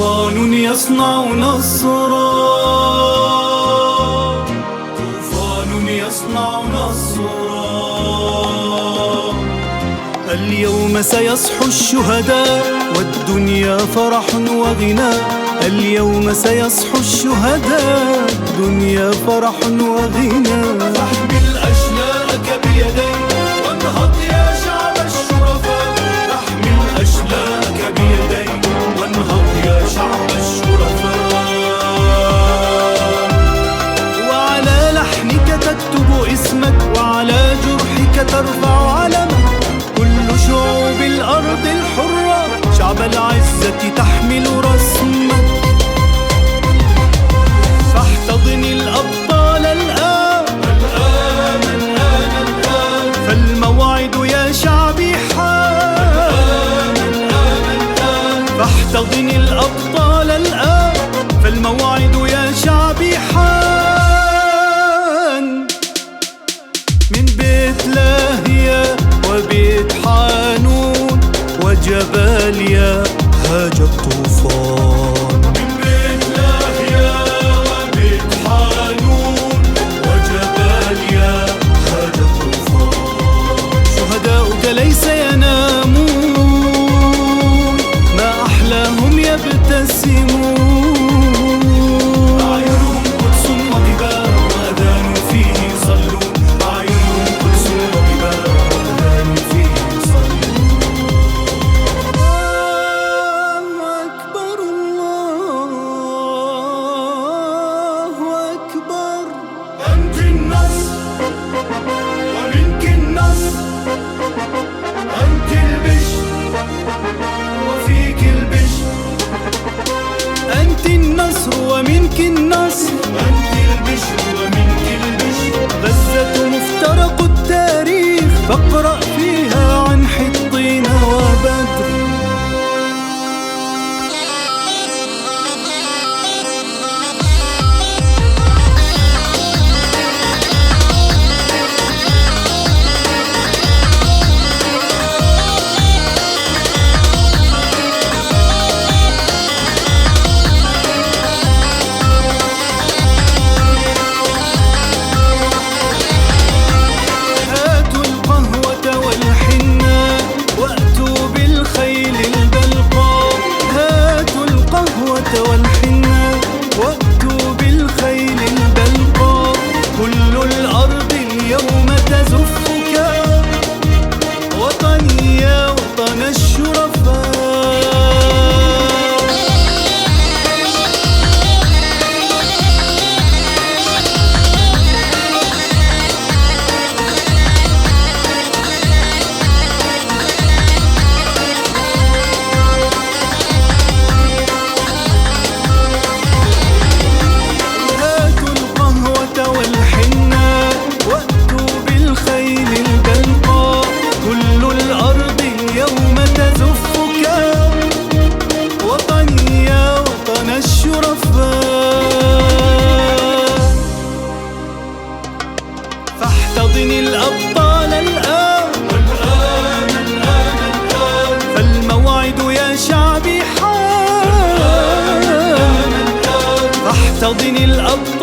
طوفان يصنع نصرا، طوفان يصنع نصرا. اليوم سيصحو الشهداء والدنيا فرح وغنى. اليوم سيصحو الشهداء الدنيا فرح وغنى. فاحمل أشلاءك بيديك وانهض يا شعب الشرفاء. احمل أشلاءك بيديك وانهض يا شعب الشرفاء. وعلى لحنك تكتب اسمك وعلى جرحك ترفع علمك. كل شعوب الأرض الحرة شعب العزة تحمل رسمك. فاحتضن الأبطال الآن الآن الآن الآن، فالموعد يا شعبي حان. الآن الآن، فاحتضن الأبطال الآن فالموعد يا شعبي حان. من بيت لاهيا وبيت حانون وجباليا هاج الطوفان. من بيت لاهيا وبيت حانون وجباليا هاج الطوفان. شهداؤك ليس ينامون، ما أحلاهم يبتسمون. أعينهم قدس وضباء وأذان فيه يصلون. أعينهم قدس وضباء وأذان فيه يصلون. الله أكبر الله أكبر. أنت النصر ومنك النصر، أنت البشر وفيك البشر. أنت النصر ومنك النصر، أنت البشر ومنك البشر. غزة مفترق التاريخ فاقرأ فيها عن حطين وبدر. هاتوا القهوة والحناء وأتوا بالخيل البلقاء. هاتوا القهوة والحناء وأتوا بالخيل البلقاء. كل الأرض اليوم تزفك وطني يا وطن الشرفاء. هاتوا القهوة والحناء وأتوا بالخيل البلقاء. كل الأرض اليوم تزفك وطني يا وطن الشرفاء. فاحتضن الأبطال الآن الآن الآن الآن، فالموعد يا شعبي حان. الآن الآن، فاحتضن الأبطال